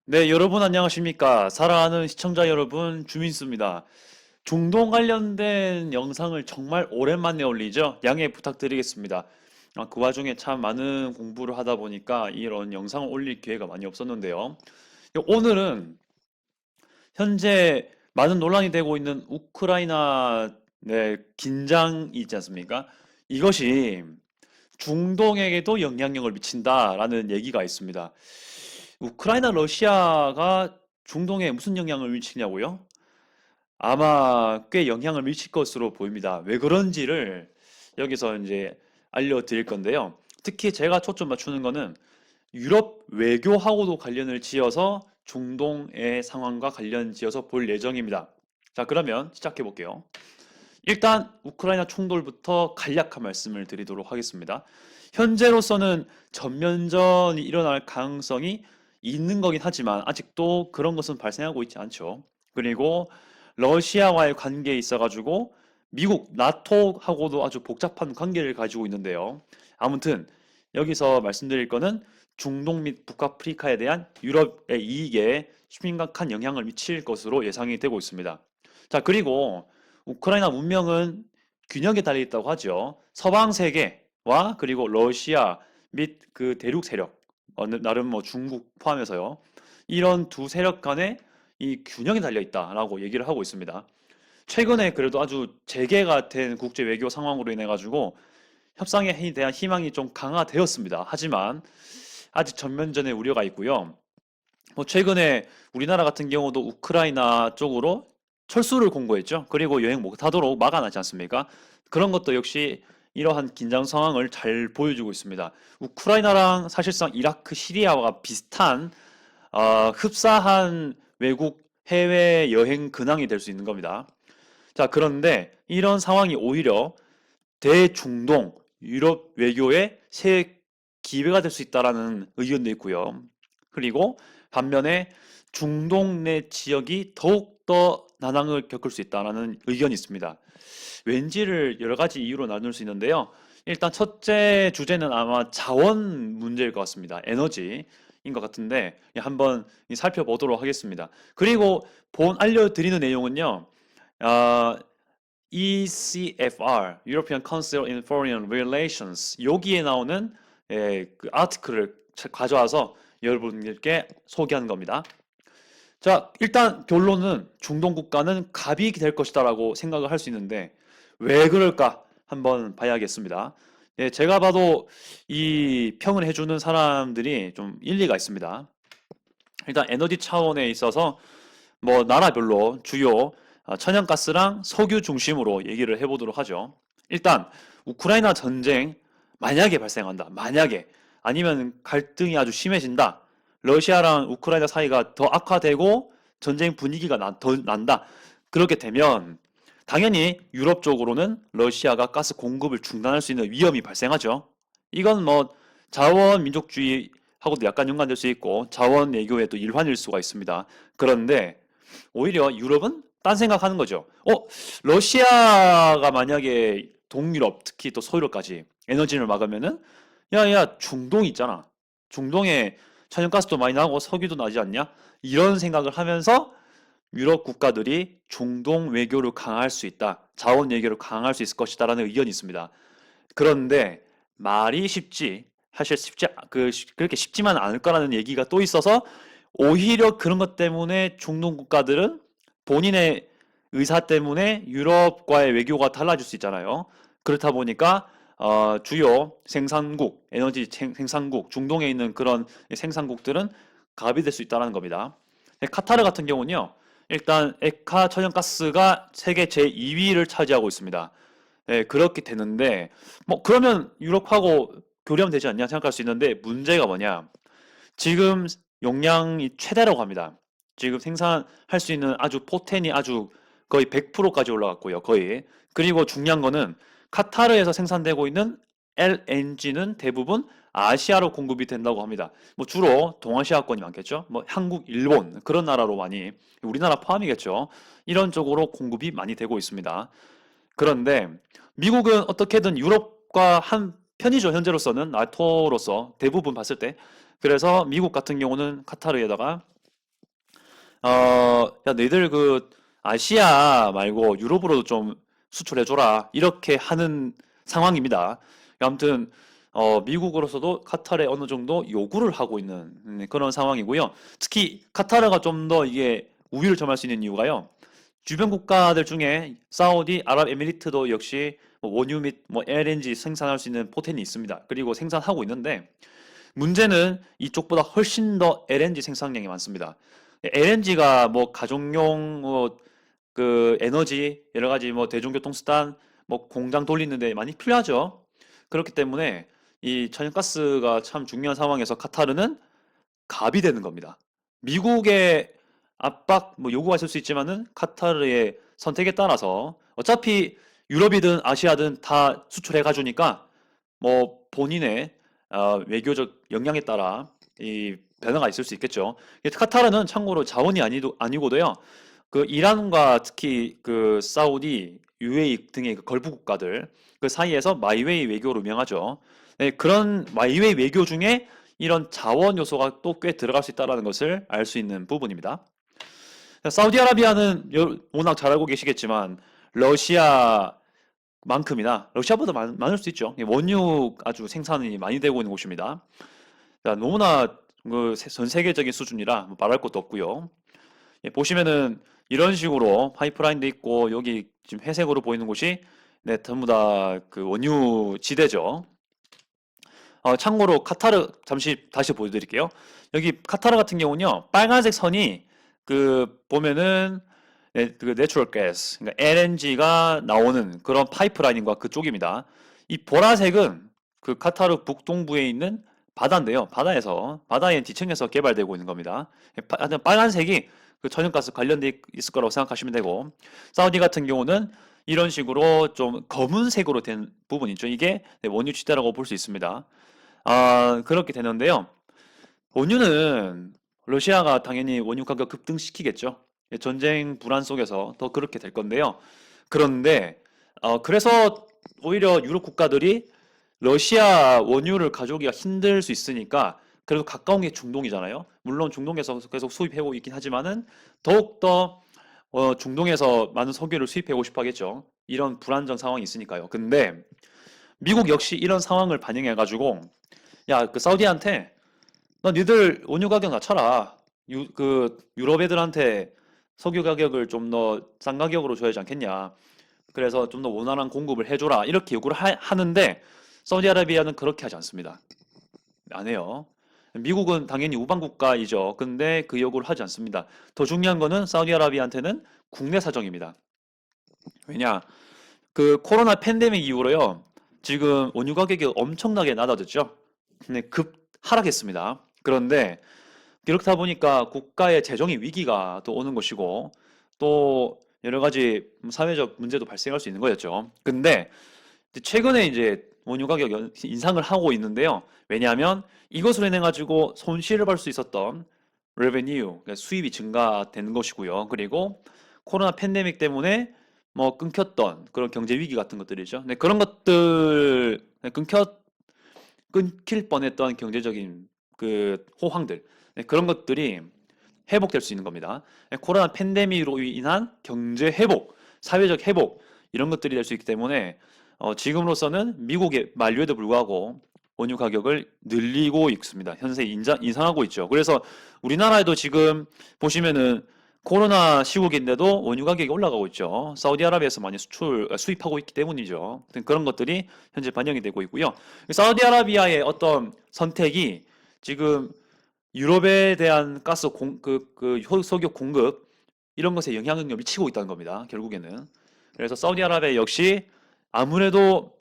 네, 여러분 안녕하십니까? 사랑하는 시청자 여러분, 주민수입니다. 중동 관련된 영상을 정말 오랜만에 올리죠? 양해 부탁드리겠습니다. 그 와중에 참 많은 공부를 하다 보니까 이런 영상을 올릴 기회가 많이 없었는데요. 오늘은 현재 많은 논란이 되고 있는 우크라이나 네, 긴장이 있지 않습니까? 이것이 중동에게도 영향력을 미친다라는 얘기가 있습니다. 우크라이나 러시아가 중동에 무슨 영향을 미치냐고요? 아마 꽤 영향을 미칠 것으로 보입니다. 왜 그런지를 여기서 이제 알려드릴 건데요. 특히 제가 초점 맞추는 거는 유럽 외교하고도 관련을 지어서 중동의 상황과 관련 지어서 볼 예정입니다. 자, 그러면 시작해 볼게요. 일단 우크라이나 충돌부터 간략한 말씀을 드리도록 하겠습니다. 현재로서는 전면전이 일어날 가능성이 있는 거긴 하지만 아직도 그런 것은 발생하고 있지 않죠. 그리고 러시아와의 관계에 있어가지고 미국, 나토하고도 아주 복잡한 관계를 가지고 있는데요. 아무튼 여기서 말씀드릴 거는 중동 및 북아프리카에 대한 유럽의 이익에 심각한 영향을 미칠 것으로 예상이 되고 있습니다. 자, 그리고 우크라이나 문명은 균형에 달려 있다고 하죠. 서방 세계와 그리고 러시아 및 그 대륙 세력, 나름 뭐 중국 포함해서요. 이런 두 세력 간의 이 균형이 달려 있다라고 얘기를 하고 있습니다. 최근에 그래도 아주 재개가 된 국제 외교 상황으로 인해 가지고 협상에 대한 희망이 좀 강화되었습니다. 하지만 아직 전면전의 우려가 있고요. 뭐 최근에 우리나라 같은 경우도 우크라이나 쪽으로 철수를 공고했죠. 그리고 여행 못하도록 막아놨지 않습니까? 그런 것도 역시 이러한 긴장 상황을 잘 보여주고 있습니다. 우크라이나랑 사실상 이라크, 시리아와 비슷한 흡사한 외국 해외 여행 근황이 될 수 있는 겁니다. 자, 그런데 이런 상황이 오히려 대중동 유럽 외교의 새 기회가 될 수 있다라는 의견도 있고요. 그리고 반면에 중동 내 지역이 더욱더 난항을 겪을 수 있다는 의견이 있습니다. 왠지를 여러 가지 이유로 나눌 수 있는데요. 일단 첫째 주제는 아마 자원 문제일 것 같습니다. 에너지인 것 같은데 한번 살펴보도록 하겠습니다. 그리고 본 알려드리는 내용은요. 아, ECFR, European Council on Foreign Relations, 여기에 나오는 그 아티클을 가져와서 여러분들께 소개하는 겁니다. 자, 일단 결론은 중동 국가는 갑이 될 것이다라고 생각을 할 수 있는데 왜 그럴까 한번 봐야겠습니다. 예, 제가 봐도 이 평을 해주는 사람들이 좀 일리가 있습니다. 일단 에너지 차원에 있어서 뭐 나라별로 주요 천연가스랑 석유 중심으로 얘기를 해보도록 하죠. 일단 우크라이나 전쟁 만약에 발생한다. 만약에 아니면 갈등이 아주 심해진다. 러시아랑 우크라이나 사이가 더 악화되고 전쟁 분위기가 더 난다. 그렇게 되면 당연히 유럽 쪽으로는 러시아가 가스 공급을 중단할 수 있는 위험이 발생하죠. 이건 뭐 자원 민족주의하고도 약간 연관될 수 있고 자원 외교의 또 일환일 수가 있습니다. 그런데 오히려 유럽은 딴 생각하는 거죠. 러시아가 만약에 동유럽, 특히 또 소유럽까지 에너지를 막으면은 야야 중동 있잖아. 중동에 천연가스도 많이 나고 석유도 나지 않냐? 이런 생각을 하면서 유럽 국가들이 중동 외교를 강화할 수 있다. 자원 외교를 강화할 수 있을 것이다라는 의견이 있습니다. 그런데 말이 쉽지 사실 그렇게 쉽지만 않을 거라는 얘기가 또 있어서 오히려 그런 것 때문에 중동 국가들은 본인의 의사 때문에 유럽과의 외교가 달라질 수 있잖아요. 그렇다 보니까 주요 생산국, 에너지 생산국, 중동에 있는 그런 생산국들은 갑이 될 수 있다는 겁니다. 카타르 같은 경우는요, 일단 에카 천연가스가 세계 제2위를 차지하고 있습니다. 네, 그렇게 되는데, 뭐, 그러면 유럽하고 교류하면 되지 않냐 생각할 수 있는데, 문제가 뭐냐. 지금 용량이 최대라고 합니다. 지금 생산할 수 있는 아주 포텐이 아주 거의 100%까지 올라갔고요. 거의. 그리고 중요한 거는 카타르에서 생산되고 있는 LNG는 대부분 아시아로 공급이 된다고 합니다. 뭐 주로 동아시아권이 많겠죠. 뭐 한국, 일본 그런 나라로 많이 우리나라 포함이겠죠. 이런 쪽으로 공급이 많이 되고 있습니다. 그런데 미국은 어떻게든 유럽과 한 편이죠. 현재로서는 나토로서 대부분 봤을 때. 그래서 미국 같은 경우는 카타르에다가 야, 너희들 그 아시아 말고 유럽으로도 좀 수출해줘라. 이렇게 하는 상황입니다. 아무튼, 미국으로서도 카타르에 어느 정도 요구를 하고 있는 그런 상황이고요. 특히 카타르가 좀 더 이게 우위를 점할 수 있는 이유가요. 주변 국가들 중에 사우디 아랍에미리트도 역시 뭐 원유 및 뭐 LNG 생산할 수 있는 포텐이 있습니다. 그리고 생산하고 있는데 문제는 이쪽보다 훨씬 더 LNG 생산량이 많습니다. LNG가 뭐 가정용 뭐 그 에너지 여러 가지 뭐 대중교통수단 뭐 공장 돌리는데 많이 필요하죠. 그렇기 때문에 이 천연가스가 참 중요한 상황에서 카타르는 갑이 되는 겁니다. 미국의 압박 뭐 요구가 있을 수 있지만은 카타르의 선택에 따라서 어차피 유럽이든 아시아든 다 수출해 가주니까 뭐 본인의 외교적 역량에 따라 이 변화가 있을 수 있겠죠. 카타르는 참고로 자원이 아니고도요. 그 이란과 특히 그 사우디, UAE 등의 그 걸프 국가들 그 사이에서 마이웨이 외교로 유명하죠. 네, 그런 마이웨이 외교 중에 이런 자원 요소가 또 꽤 들어갈 수 있다는 것을 알 수 있는 부분입니다. 사우디아라비아는 워낙 잘 알고 계시겠지만 러시아만큼이나 러시아보다 많을 수 있죠. 원유 아주 생산이 많이 되고 있는 곳입니다. 자, 너무나 전 세계적인 수준이라 뭐 말할 것도 없고요. 보시면은 이런 식으로 파이프라인도 있고 여기 지금 회색으로 보이는 곳이 네, 전부 다 그 원유 지대죠. 참고로 카타르 잠시 다시 보여드릴게요. 여기 카타르 같은 경우는요, 빨간색 선이 그 보면은 그 내추럴 가스, 그러니까 LNG가 나오는 그런 파이프라인과 그쪽입니다. 이 보라색은 그 카타르 북동부에 있는 바다인데요. 바다의 지층에서 개발되고 있는 겁니다. 하여튼 빨간색이 그 천연가스 관련돼 있을 거라고 생각하시면 되고, 사우디 같은 경우는 이런 식으로 좀 검은색으로 된 부분 있죠. 이게 원유 지대라고 볼 수 있습니다. 그렇게 되는데요. 원유는 러시아가 당연히 원유 가격 급등시키겠죠. 전쟁 불안 속에서 더 그렇게 될 건데요. 그런데 그래서 오히려 유럽 국가들이 러시아 원유를 가져오기가 힘들 수 있으니까 그래도 가까운 게 중동이잖아요. 물론 중동에서 계속 수입해오고 있긴 하지만은 더욱더 중동에서 많은 석유를 수입해오고 싶어 하겠죠. 이런 불안정 상황이 있으니까요. 근데 미국 역시 이런 상황을 반영해가지고 야, 그 사우디한테 너 니들 원유 가격 낮춰라. 유럽 애들한테 석유 가격을 좀 더 싼 가격으로 줘야지 않겠냐. 그래서 좀 더 원활한 공급을 해줘라. 이렇게 요구를 하는데 사우디아라비아는 그렇게 하지 않습니다. 안 해요. 미국은 당연히 우방 국가이죠. 근데 그 요구를 하지 않습니다. 더 중요한 거는 사우디아라비아한테는 국내 사정입니다. 왜냐? 그 코로나 팬데믹 이후로요. 지금 원유 가격이 엄청나게 낮아졌죠. 근데 급 하락했습니다. 그런데 그렇다 보니까 국가의 재정의 위기가 또 오는 것이고 또 여러 가지 사회적 문제도 발생할 수 있는 거였죠. 근데 최근에 이제 원유 가격 인상을 하고 있는데요. 왜냐하면 이것으로 인해 가지고 손실을 볼 수 있었던 revenue, 그러니까 수입이 증가되는 것이고요. 그리고 코로나 팬데믹 때문에 뭐 끊겼던 그런 경제 위기 같은 것들이죠. 네, 그런 것들 끊길 뻔했던 경제적인 그 호황들, 네, 그런 것들이 회복될 수 있는 겁니다. 네, 코로나 팬데믹으로 인한 경제 회복, 사회적 회복 이런 것들이 될 수 있기 때문에 지금으로서는 미국의 만류에도 불구하고 원유 가격을 늘리고 있습니다. 현재 인상하고 있죠. 그래서 우리나라에도 지금 보시면은 코로나 시국인데도 원유 가격이 올라가고 있죠. 사우디아라비아에서 많이 수입하고 있기 때문이죠. 그런 것들이 현재 반영이 되고 있고요. 사우디아라비아의 어떤 선택이 지금 유럽에 대한 가스 석유 공급 이런 것에 영향을 미치고 있다는 겁니다. 결국에는. 그래서 사우디아라비아 역시 아무래도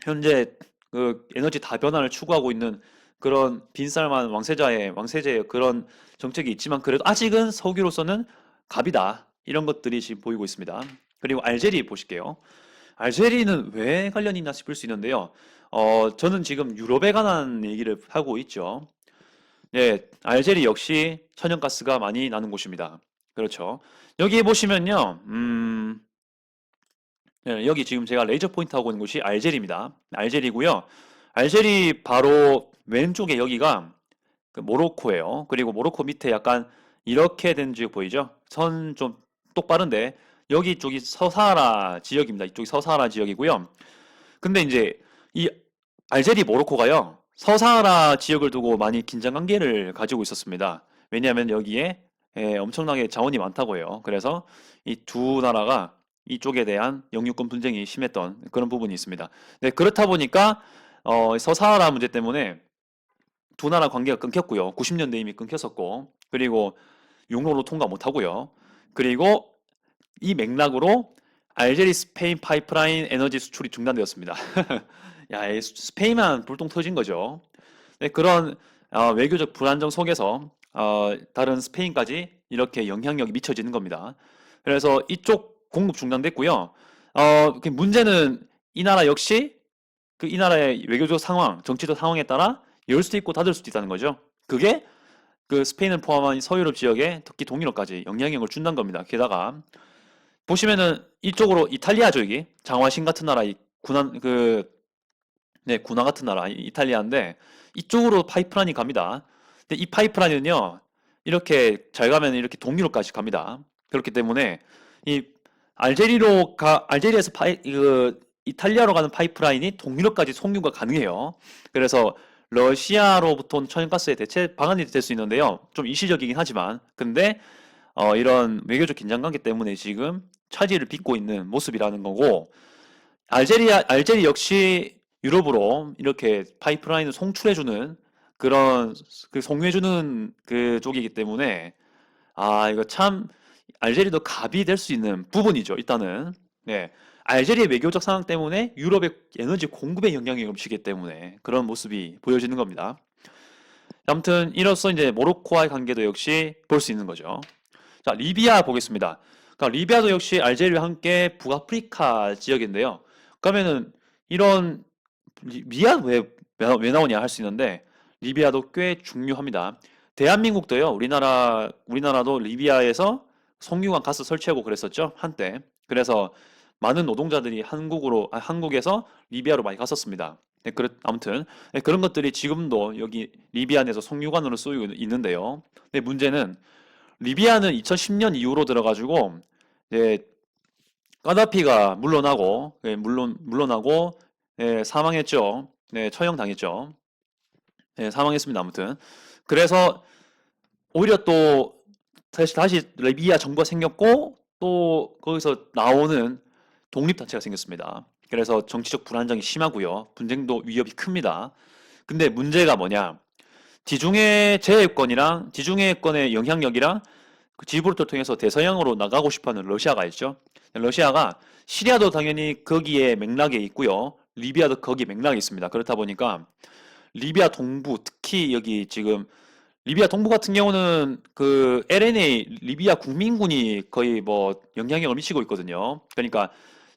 현재 그 에너지 다변화를 추구하고 있는 그런 빈살만 왕세제의 그런 정책이 있지만 그래도 아직은 석유로서는 갑이다. 이런 것들이 지금 보이고 있습니다. 그리고 알제리 보실게요. 알제리는 왜 관련이 있나 싶을 수 있는데요. 저는 지금 유럽에 관한 얘기를 하고 있죠. 예, 알제리 역시 천연가스가 많이 나는 곳입니다. 그렇죠. 여기 보시면요, 예, 여기 지금 제가 레이저 포인트 하고 있는 곳이 알제리입니다. 알제리고요. 알제리 바로 왼쪽에 여기가 그 모로코예요. 그리고 모로코 밑에 약간 이렇게 된 지역 보이죠? 선 좀 똑바른데 여기 쪽이 서사하라 지역입니다. 이쪽이 서사하라 지역이고요. 근데 이제 이 알제리 모로코가요. 서사하라 지역을 두고 많이 긴장 관계를 가지고 있었습니다. 왜냐하면 여기에 엄청나게 자원이 많다고요. 그래서 이 두 나라가 이쪽에 대한 영유권 분쟁이 심했던 그런 부분이 있습니다. 네, 그렇다 보니까 서사하라 문제 때문에 두 나라 관계가 끊겼고요. 90년대 이미 끊겼었고, 그리고 용로로 통과 못하고요. 그리고 이 맥락으로 알제리 스페인 파이프라인 에너지 수출이 중단되었습니다. 야, 이 스페인만 불똥 터진 거죠. 네, 그런 외교적 불안정 속에서 다른 스페인까지 이렇게 영향력이 미쳐지는 겁니다. 그래서 이쪽 공급 중단됐고요. 그 문제는 이 나라 역시 이 나라의 외교적 상황, 정치적 상황에 따라 열 수도 있고 닫을 수도 있다는 거죠. 그게 그 스페인을 포함한 서유럽 지역에 특히 동유럽까지 영향력을 준다는 겁니다. 게다가 보시면은 이쪽으로 이탈리아죠, 여기 장화신 같은 나라, 이 군한 네, 군화 같은 나라 이탈리아인데 이쪽으로 파이프라인이 갑니다. 근데 이 파이프라인은요 이렇게 잘 가면 이렇게 동유럽까지 갑니다. 그렇기 때문에 이 알제리에서 이탈리아로 가는 파이프라인이 동유럽까지 송유가 가능해요. 그래서 러시아로부터 천연가스의 대체 방안이 될 수 있는데요. 좀 일시적이긴 하지만 근데 이런 외교적 긴장관계 때문에 지금 차질을 빚고 있는 모습이라는 거고 알제리 역시 유럽으로 이렇게 파이프라인을 송출해주는 그런 송유해주는 그 쪽이기 때문에 이거 참 알제리도 갑이 될 수 있는 부분이죠. 일단은 네. 알제리의 외교적 상황 때문에 유럽의 에너지 공급에 영향을 미치기 때문에 그런 모습이 보여지는 겁니다. 아무튼 이로써 이제 모로코와의 관계도 역시 볼 수 있는 거죠. 자, 리비아 보겠습니다. 그러니까 리비아도 역시 알제리와 함께 북아프리카 지역인데요. 그러면은 이런 리비아 왜 나오냐 할 수 있는데 리비아도 꽤 중요합니다. 대한민국도요. 우리나라도 리비아에서 석유관 가스 설치하고 그랬었죠. 한때. 그래서 많은 노동자들이 한국에서 리비아로 많이 갔었습니다. 네, 아무튼 네, 그런 것들이 지금도 여기 리비아 내에서 석유관으로 쓰이고 있는데요. 근데 문제는 리비아는 2010년 이후로 들어가지고 이제 까다피가 물러나고 물러나고 사망했죠. 네, 처형당했죠. 네, 사망했습니다. 아무튼 그래서 오히려 또 다시 리비아 정부가 생겼고 또 거기서 나오는 독립단체가 생겼습니다. 그래서 정치적 불안정이 심하고요. 분쟁도 위협이 큽니다. 근데 문제가 뭐냐? 지중해권의 영향력이랑 그 지브롤터를 통해서 대서양으로 나가고 싶어하는 러시아가 있죠. 러시아가 시리아도 당연히 거기에 맥락에 있고요. 리비아도 거기 맥락에 있습니다. 그렇다 보니까 리비아 동부 특히 여기 지금 리비아 동부 같은 경우는 그 LNA 리비아 국민군이 거의 뭐 영향력을 미치고 있거든요. 그러니까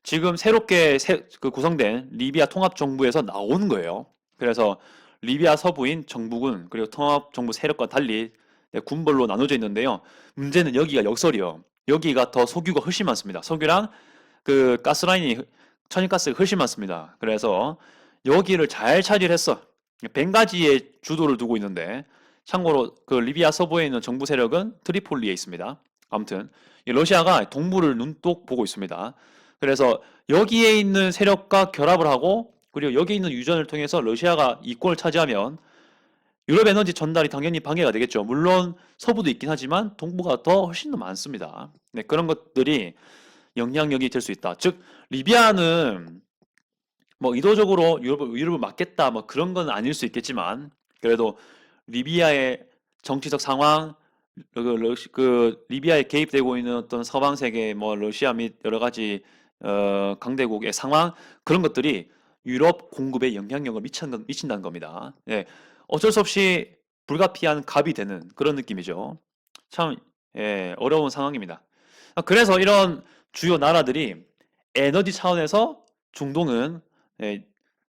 지금 새롭게 구성된 리비아 통합정부에서 나오는 거예요. 그래서 리비아 서부인 정부군 그리고 통합정부 세력과 달리 군벌로 나눠져 있는데요. 문제는 여기가 역설이요. 여기가 더 석유가 훨씬 많습니다. 석유랑 그 가스라인이 천연가스가 훨씬 많습니다. 그래서 여기를 잘 차지했어. 벵가지에 주도를 두고 있는데 참고로 그 리비아 서부에 있는 정부 세력은 트리폴리에 있습니다. 아무튼 러시아가 동부를 눈독 보고 있습니다. 그래서 여기에 있는 세력과 결합을 하고 그리고 여기 있는 유전을 통해서 러시아가 이권을 차지하면 유럽 에너지 전달이 당연히 방해가 되겠죠. 물론 서부도 있긴 하지만 동부가 훨씬 더 많습니다. 네, 그런 것들이 영향력이 될 수 있다. 즉 리비아는 뭐 의도적으로 유럽을 막겠다 뭐 그런 건 아닐 수 있겠지만 그래도 리비아의 정치적 상황 리비아에 개입되고 있는 어떤 서방 세계 뭐 러시아 및 여러 가지 강대국의 상황 그런 것들이 유럽 공급에 영향력을 미친다는 겁니다. 예, 어쩔 수 없이 불가피한 갑이 되는 그런 느낌이죠. 참 어려운 상황입니다. 그래서 이런 주요 나라들이 에너지 차원에서 중동은 예,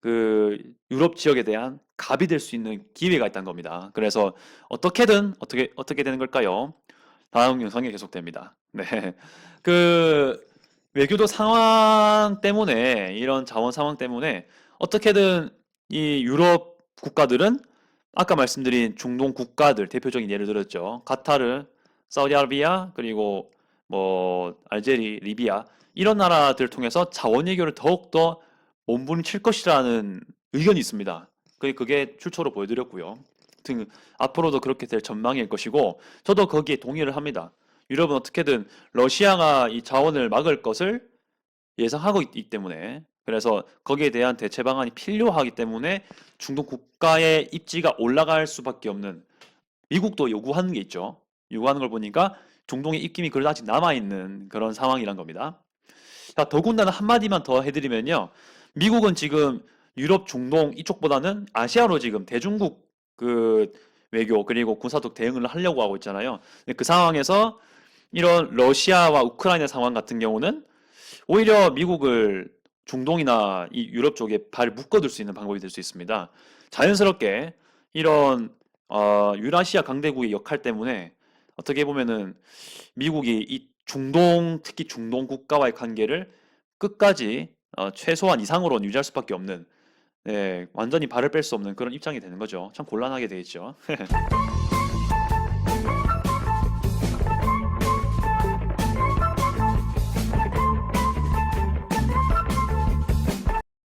그 유럽 지역에 대한 갑이 될 수 있는 기회가 있다는 겁니다. 그래서 어떻게 되는 걸까요? 다음 영상에 계속됩니다. 네. 그 외교도 상황 때문에 이런 자원 상황 때문에 어떻게든 이 유럽 국가들은 아까 말씀드린 중동 국가들 대표적인 예를 들었죠. 카타르, 사우디아라비아 그리고 뭐 알제리, 리비아 이런 나라들을 통해서 자원 외교를 더욱더 몸부림칠 것이라는 의견이 있습니다. 그게 출처로 보여드렸고요. 등 앞으로도 그렇게 될 전망일 것이고 저도 거기에 동의를 합니다. 유럽은 어떻게든 러시아가 이 자원을 막을 것을 예상하고 있기 때문에 그래서 거기에 대한 대체 방안이 필요하기 때문에 중동 국가의 입지가 올라갈 수밖에 없는 미국도 요구하는 게 있죠. 요구하는 걸 보니까 중동의 입김이 그래도 아직 남아있는 그런 상황이란 겁니다. 자, 더군다나 한마디만 더 해드리면요. 미국은 지금 유럽, 중동 이쪽보다는 아시아로 지금 대중국 그 외교 그리고 군사적 대응을 하려고 하고 있잖아요. 근데 그 상황에서 이런 러시아와 우크라이나 상황 같은 경우는 오히려 미국을 중동이나 이 유럽 쪽에 발 묶어둘 수 있는 방법이 될 수 있습니다. 자연스럽게 이런 유라시아 강대국의 역할 때문에 어떻게 보면은 미국이 이 중동, 특히 중동 국가와의 관계를 끝까지 최소한 이상으로는 유지할 수밖에 없는, 네, 완전히 발을 뺄 수 없는 그런 입장이 되는 거죠. 참 곤란하게 되겠죠.